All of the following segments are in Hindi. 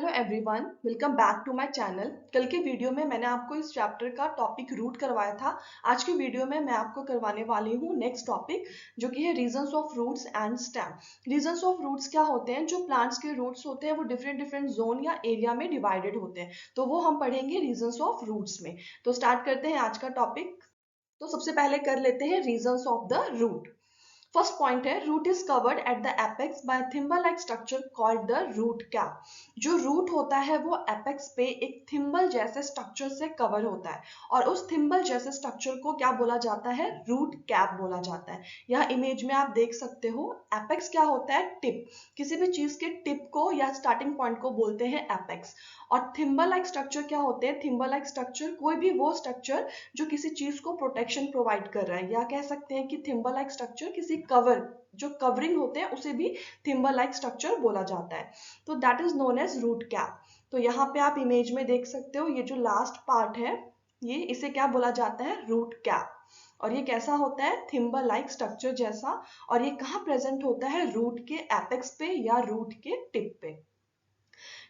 Hello everyone, welcome back to my channel. कल के वीडियो में मैंने आपको इस चैप्टर का टॉपिक रूट करवाया था। आज के वीडियो में मैं आपको करवाने वाली हूँ नेक्स्ट टॉपिक, जो कि है regions of roots and stem. Regions of roots क्या होते हैं? जो प्लांट्स के रूट्स होते हैं वो डिफरेंट डिफरेंट जोन या एरिया में डिवाइडेड होते हैं, तो वो हम पढ़ेंगे रीजंस ऑफ रूट्स में। तो स्टार्ट करते हैं आज का टॉपिक। तो सबसे पहले कर लेते हैं regions of the root. First point है, root is covered at the apex by thimble like structure called the root cap. जो रूट होता है वो एपेक्स पे एक थिम्बल जैसे स्ट्रक्चर से कवर होता है, और उस थिम्बल जैसे स्ट्रक्चर को क्या बोला जाता है? रूट कैप बोला जाता है। यह इमेज में आप देख सकते हो। एपेक्स क्या होता है? टिप। किसी भी चीज के टिप को या स्टार्टिंग पॉइंट को बोलते हैं एपेक्स। और थिम्बल लाइक स्ट्रक्चर क्या होते हैं? थिम्बल लाइक स्ट्रक्चर कोई भी वो स्ट्रक्चर जो किसी चीज को प्रोटेक्शन प्रोवाइड कर रहा है, या कह सकते हैं कि थिम्बल लाइक स्ट्रक्चर किसी कवर, जो कवरिंग होते हैं उसे भी थिम्बल लाइक स्ट्रक्चर बोला जाता है। तो that is known as root cap. तो यहाँ पे आप इमेज में देख सकते हो, ये जो लास्ट पार्ट है ये, इसे क्या बोला जाता है? Root cap. और ये कैसा होता है? थिम्बल लाइक स्ट्रक्चर जैसा। और ये कहाँ प्रेजेंट होता है? रूट के एपेक्स पे या रूट के टिप पे।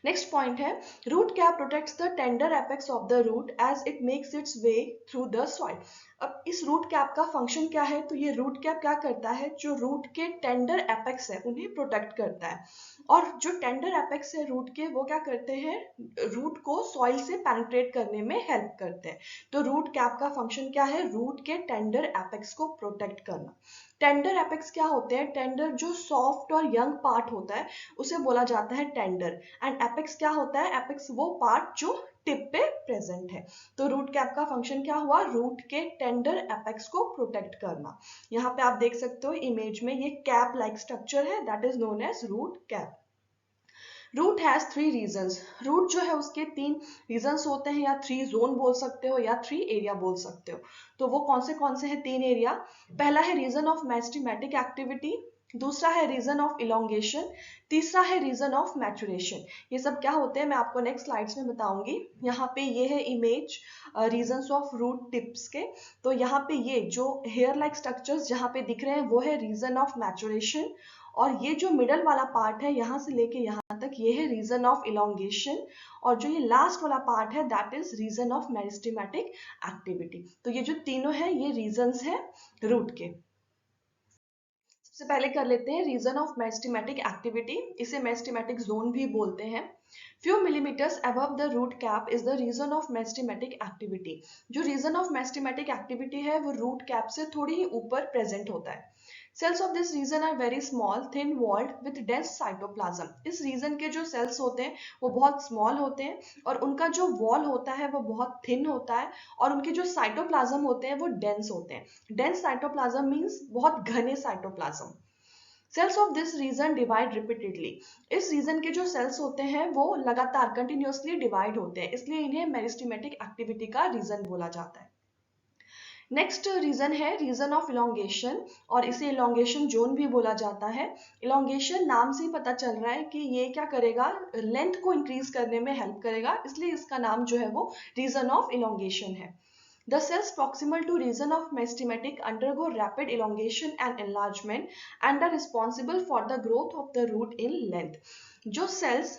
नेक्स्ट पॉइंट है, root cap protects the tender apex of the root as it makes its way through the soil. अब इस रूट कैप का फंक्शन क्या है? तो ये रूट कैप क्या करता है? जो रूट के टेंडर एपेक्स है उन्हें प्रोटेक्ट करता है। और जो टेंडर एपेक्स है रूट के, वो क्या करते हैं? रूट को सॉइल से पेनिट्रेट करने में हेल्प करते हैं। तो रूट कैप का फंक्शन क्या है? रूट के टेंडर एपेक्स को प्रोटेक्ट करना। टेंडर एपेक्स क्या होते हैं? टेंडर जो सॉफ्ट और यंग पार्ट होता है उसे बोला जाता है टेंडर। एंड एपेक्स क्या होता है? एपेक्स वो पार्ट जो टिप पे प्रेजेंट है। तो रूट कैप का फंक्शन क्या हुआ? रूट के टेंडर एपेक्स को प्रोटेक्ट करना। यहाँ पे आप देख सकते हो इमेज में, ये कैप लाइक स्ट्रक्चर है, that is known as root cap. Root has 3 regions. Root जो है उसके 3 रीजन्स होते हैं, या 3 जोन बोल सकते हो, या 3 एरिया बोल सकते हो। तो वो कौन से हैं 3 एरिया? पहला है रीजन ऑफ मेरिस्टेमेटिक एक्टिविटी, दूसरा है रीजन ऑफ इलोंगेशन, तीसरा है रीजन ऑफ मैचुरेशन। ये सब क्या होते हैं मैं आपको नेक्स्ट स्लाइड्स में बताऊंगी। यहाँ पे ये है image regions of root tips के। तो यहाँ पे ये जो हेयर लाइक स्ट्रक्चर्स जहाँ पे दिख रहे हैं वो है रीजन ऑफ मैचुरेशन, और ये जो मिडल वाला पार्ट है यहाँ से लेके यहाँ तक, ये है रीजन ऑफ इलोंगेशन, और जो ये लास्ट वाला पार्ट है that is region of meristematic activity. तो ये जो तीनों है ये रीजन्स हैं रूट के। सबसे पहले कर लेते हैं रीजन ऑफ मेरिस्टेमेटिक एक्टिविटी। इसे मेरिस्टेमेटिक जोन भी बोलते हैं। Few millimetres above the root cap is the region of meristematic activity. जो रीजन ऑफ मेरिस्टेमेटिक एक्टिविटी है वो रूट कैप से थोड़ी ही ऊपर प्रेजेंट होता है। Cells of this region are very small, thin walled with dense cytoplasm. इस रीजन के जो सेल्स होते हैं वो बहुत स्मॉल होते हैं, और उनका जो वॉल होता है वो बहुत थिन होता है, और उनके जो साइटोप्लाज्म होते हैं वो डेंस होते हैं। डेंस साइटोप्लाज्म मीन्स बहुत घने cytoplasm. Cells of this region divide repeatedly. इस रीजन के जो सेल्स होते हैं वो लगातार कंटिन्यूअसली डिवाइड होते हैं, इसलिए इन्हें मेरिस्टेमेटिक एक्टिविटी का रीजन बोला जाता है। नेक्स्ट रीजन है रीजन ऑफ इलोंगेशन, और इसे इलोंगेशन जोन भी बोला जाता है। इलोंगेशन नाम से ही पता चल रहा है कि ये क्या करेगा? लेंथ को इंक्रीज करने में हेल्प करेगा, इसलिए इसका नाम जो है वो रीजन ऑफ इलोंगेशन है। The cells proximal to region of meristematic undergo rapid elongation and enlargement and are responsible for the growth of the root in length. जो cells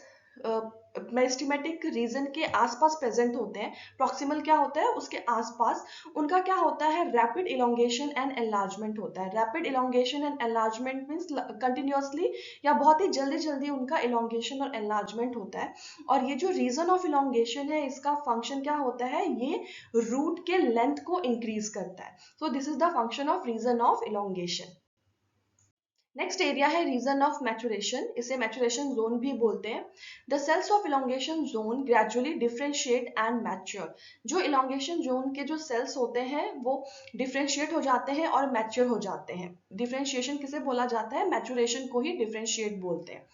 मेरिस्टेमेटिक रीजन के आसपास प्रेजेंट होते हैं, प्रॉक्सिमल क्या होता है? उसके आसपास, उनका क्या होता है? रैपिड इलोंगेशन एंड एनलार्जमेंट होता है। Rapid elongation and enlargement means continuously या बहुत ही जल्दी जल्दी उनका इलोंगेशन और एनलार्जमेंट होता है। और ये जो रीजन ऑफ इलोंगेशन है इसका फंक्शन क्या होता है? ये रूट के लेंथ को इंक्रीज करता है। So this is the function of region of elongation. Next area है रीजन ऑफ मैचुरेशन। इसे मैचुरेशन जोन भी बोलते हैं। The cells of elongation zone gradually differentiate and mature. जो इलोंगेशन जोन के जो सेल्स होते हैं वो डिफरेंशिएट हो जाते हैं और मैच्योर हो जाते हैं। डिफरेंशिएशन किसे बोला जाता है? मैचुरेशन को ही डिफरेंशिएट बोलते हैं।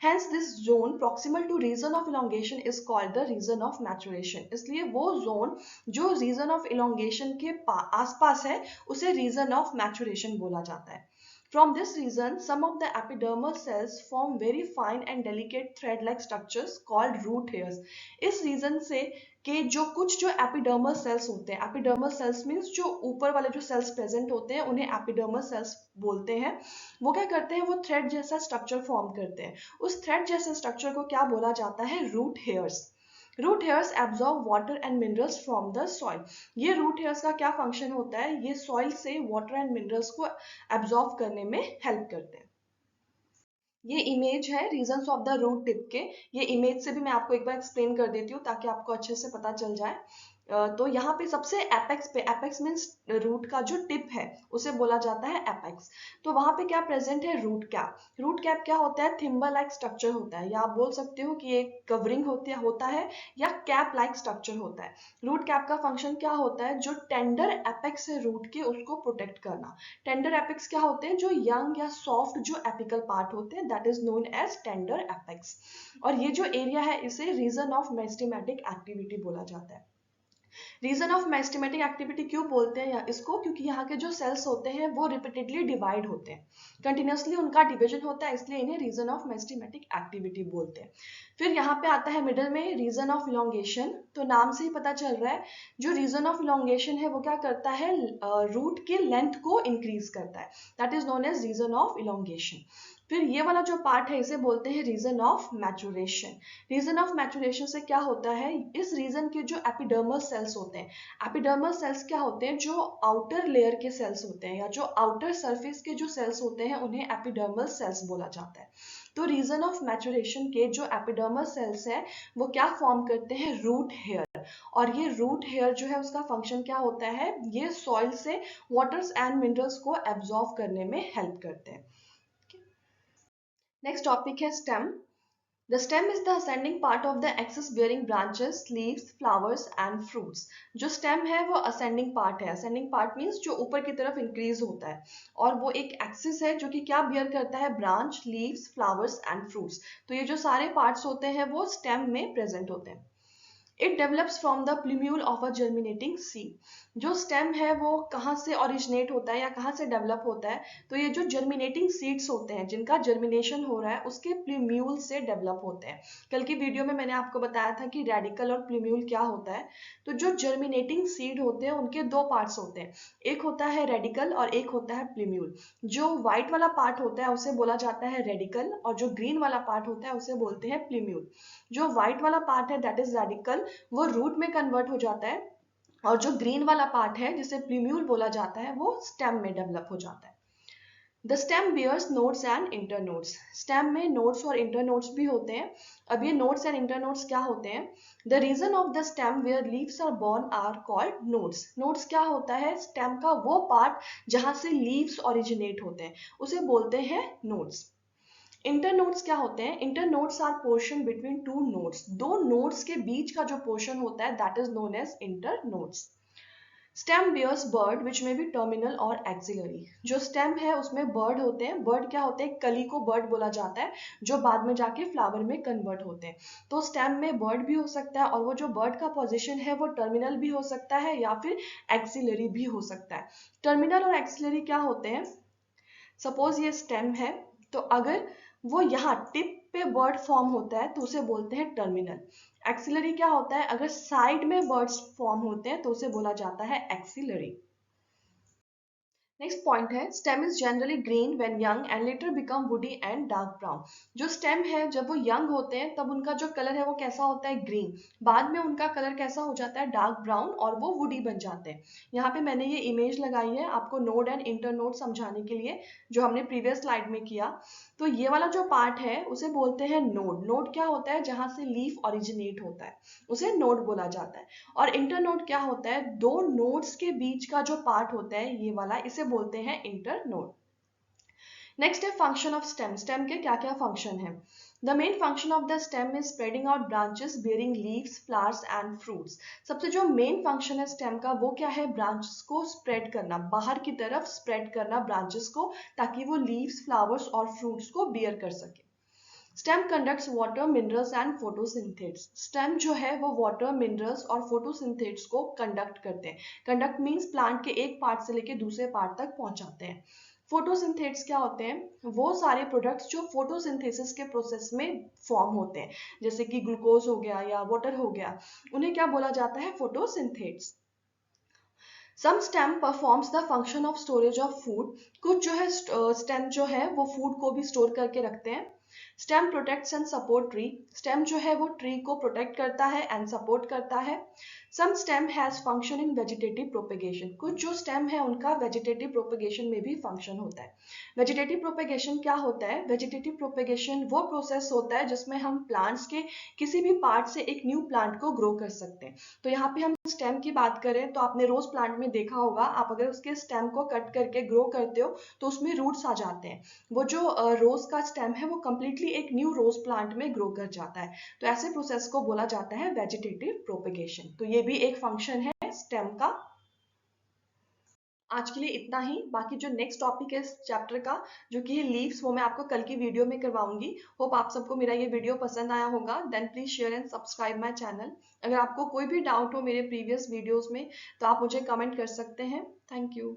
Hence, this zone proximal to region of elongation is called the region of maturation. इसलिए वो जोन जो region of elongation के आसपास है उसे region of maturation बोला जाता है। From this reason, some of the epidermal cells form very fine and delicate thread-like structures called root hairs. इस रीजन से कि जो कुछ जो एपिडर्मल सेल्स होते हैं, एपिडर्मल सेल्स मीन्स जो ऊपर वाले जो सेल्स प्रेजेंट होते हैं उन्हें एपिडर्मल सेल्स बोलते हैं। वो क्या करते हैं, वो थ्रेड जैसा स्ट्रक्चर फॉर्म करते हैं। उस थ्रेड जैसे स्ट्रक्चर को क्या बोला जाता है, root hairs. Root hairs absorb water and minerals from the soil. ये रूट हेयर्स का क्या फंक्शन होता है, ये सॉइल से वाटर एंड मिनरल्स को एब्जॉर्ब करने में हेल्प करते हैं। ये इमेज है regions of the root tip के। ये इमेज से भी मैं आपको एक बार एक्सप्लेन कर देती हूँ ताकि आपको अच्छे से पता चल जाए। तो यहाँ पे सबसे एपेक्स पे, एपेक्स मीन्स रूट का जो टिप है उसे बोला जाता है एपेक्स। तो वहां पे क्या प्रेजेंट है, रूट कैप। रूट कैप क्या होता है, थिम्बल लाइक स्ट्रक्चर होता है, या आप बोल सकते हो कि एक कवरिंग होता है या कैप लाइक स्ट्रक्चर होता है। रूट कैप का फंक्शन क्या होता है, जो टेंडर एपेक्स है रूट के उसको प्रोटेक्ट करना। टेंडर एपेक्स क्या होते हैं, जो यंग या सॉफ्ट जो एपिकल पार्ट होते हैं, that is known as tender apex. और ये जो एरिया है इसे रीजन ऑफ मेरिस्टेमेटिक एक्टिविटी बोला जाता है। रीजन ऑफ मेरिस्टेमेटिक एक्टिविटी क्यों बोलते हैं इसको, क्योंकि यहाँ के जो सेल्स होते हैं वो रिपीटेडली डिवाइड होते हैं, कंटिन्यूसली उनका डिवीजन होता है, इसलिए इन्हें रीजन ऑफ मेरिस्टेमेटिक एक्टिविटी बोलते हैं। फिर यहाँ पे आता है मिडल में रीजन ऑफ इलोंगेशन। तो नाम से ही पता चल रहा है, जो रीजन ऑफ इलोंगेशन है वो क्या करता है, रूट की लेंथ को इंक्रीज करता है, that is known as region of elongation. फिर ये वाला जो पार्ट है इसे बोलते हैं region of maturation. Region of maturation से क्या होता है, इस रीजन के जो एपिडर्मल सेल्स होते हैं, एपिडर्मल सेल्स क्या होते हैं, जो आउटर लेयर के सेल्स होते हैं या जो आउटर सरफेस के जो सेल्स होते हैं उन्हें एपिडर्मल सेल्स बोला जाता है। तो रीजन ऑफ मैचुरेशन के जो एपिडर्मल सेल्स है वो क्या फॉर्म करते हैं, रूट हेयर। और ये रूट हेयर जो है उसका फंक्शन क्या होता है, ये सॉइल से वाटर्स एंड मिनरल्स को एब्जॉर्ब करने में हेल्प करते हैं। नेक्स्ट टॉपिक है stem. The stem is the ascending part of the axis bearing branches, leaves, flowers and fruits. जो stem है वो ascending part है। ascending part means जो ऊपर की तरफ increase होता है, और वो एक axis है जो कि क्या bear करता है, branch, leaves, flowers and fruits। तो ये जो सारे parts होते हैं वो stem में present होते हैं। It develops from the plumule of a germinating seed. जो स्टेम है वो कहाँ से ओरिजिनेट होता है या कहाँ से डेवलप होता है, तो ये जो जर्मिनेटिंग सीड्स होते हैं जिनका जर्मिनेशन हो रहा है उसके प्लूम्यूल से डेवलप होते हैं। कल की वीडियो में मैंने आपको बताया था कि रेडिकल और प्लूम्यूल क्या होता है। तो जो जर्मिनेटिंग सीड होते हैं उनके दो पार्ट्स होते हैं, एक होता है रेडिकल और एक होता है प्लूम्यूल। जो व्हाइट वाला पार्ट होता है उसे बोला जाता है रेडिकल, और जो ग्रीन वाला पार्ट होता है उसे बोलते हैं प्लूम्यूल। जो व्हाइट वाला पार्ट है दैट इज रेडिकल, वो रूट में कन्वर्ट हो जाता है, और जो ग्रीन वाला पार्ट है जिसे प्लूम्यूल बोला जाता है वो स्टेम में डेवलप हो जाता है। The stem bears nodes and internodes. Stem में नोड्स और इंटरनोड्स भी होते हैं। अब ये नोड्स एंड इंटरनोड्स क्या होते हैं, the region of the stem where leaves are borne are called nodes. Nodes क्या होता है, स्टेम का वो पार्ट जहां से लीव्स ओरिजिनेट होते हैं उसे बोलते हैं नोड्स। इंटरनोड्स क्या होते हैं, internodes are portion between two nodes. दो नोड्स के बीच का जो पोर्शन होता है that is known as internodes. Stem bears bud which may be terminal और एक्सिलरी। जो स्टेम है उसमें बर्ड होते हैं। बर्ड क्या होते हैं, कली को बर्ड बोला जाता है जो बाद में जाके फ्लावर में कन्वर्ट होते हैं। तो स्टेम में बर्ड भी हो सकता है, और वो जो बर्ड का पोजीशन है वो टर्मिनल भी हो सकता है या फिर एक्सिलरी भी हो सकता है। टर्मिनल और एक्सिलरी क्या होते हैं, सपोज ये स्टेम है, तो अगर वो यहाँ टिप पे बर्ड फॉर्म होता है तो उसे बोलते हैं टर्मिनल। एक्सिलरी क्या होता है, अगर साइड में बर्ड्स फॉर्म होते हैं तो उसे बोला जाता है एक्सिलरी। नेक्स्ट पॉइंट है, stem is generally green when young and later become woody and dark brown. जो स्टेम है जब वो यंग होते हैं तब उनका जो कलर है वो कैसा होता है, ग्रीन। बाद में उनका कलर कैसा हो जाता है, डार्क ब्राउन, और वो वुडी बन जाते हैं। यहाँ पे मैंने ये इमेज लगाई है आपको नोड एंड इंटर नोड समझाने के लिए, जो हमने प्रीवियस स्लाइड में किया। तो ये वाला जो पार्ट है उसे बोलते हैं नोड। नोड क्या होता है, जहां से लीफ ओरिजिनेट होता है उसे नोड बोला जाता है। और इंटरनोड क्या होता है, दो नोड्स के बीच का जो पार्ट होता है ये वाला, इसे बोलते हैं इंटरनोड। नेक्स्ट है फंक्शन ऑफ स्टेम। स्टेम के क्या क्या फंक्शन है, the main function of the stem is spreading out branches bearing leaves, flowers and fruits. सबसे जो मेन फंक्शन है स्टेम का वो क्या है, ब्रांचेस को स्प्रेड करना, बाहर की तरफ स्प्रेड करना ब्रांचेस को, ताकि वो लीव्स, फ्लावर्स और फ्रूट्स को बियर कर सके। Stem conducts water, minerals and photosynthates. Stem जो है वो वाटर, मिनरल्स और फोटोसिंथेट्स को कंडक्ट करते हैं। कंडक्ट मीन्स प्लांट के एक पार्ट से लेके दूसरे पार्ट तक पहुंचाते हैं। फोटोसिंथेट्स क्या होते हैं? वो सारे प्रोडक्ट्स जो फोटोसिंथेसिस के प्रोसेस में फॉर्म होते हैं, जैसे कि ग्लूकोज हो गया या वाटर हो गया, उन्हें क्या बोला जाता है? Photosynthates. Some stem performs the function of storage of food. कुछ जो है स्टेम जो है वो फूड को भी स्टोर करके रखते हैं। Stem protects and support tree. Stem जो है वो ट्री को प्रोटेक्ट करता है एंड सपोर्ट करता है। Some stem has function in vegetative propagation. कुछ जो स्टेम है उनका वेजिटेटिव प्रोपेगेशन में भी फंक्शन होता है। वेजिटेटिव प्रोपेगेशन क्या होता है? वेजिटेटिव प्रोपेगेशन वो प्रोसेस होता है जिसमें हम प्लांट्स के किसी भी पार्ट से एक न्यू प्लांट को ग्रो कर सकते हैं। तो यहाँ पे हम स्टेम की बात करें तो आपने रोज प्लांट में देखा होगा, आप अगर उसके स्टेम को कट करके ग्रो करते हो तो उसमें रूट्स आ जाते हैं। वो जो रोज का स्टेम है वो कंप्लीटली एक न्यू रोज प्लांट में ग्रो कर जाता है। तो ऐसे प्रोसेस को बोला जाता है वेजिटेटिव प्रोपेगेशन। तो ये भी एक फंक्शन है स्टेम का। आज के लिए इतना ही। बाकी जो नेक्स्ट टॉपिक है इस चैप्टर का, जो कि है लीव्स, वो मैं आपको कल की वीडियो में करवाऊंगी। होप आप सबको मेरा ये वीडियो पसंद आया होगा। Then please share and subscribe my channel. अगर आपको कोई भी डाउट हो मेरे प्रीवियस वीडियोस में तो आप मुझे कमेंट कर सकते हैं। Thank you.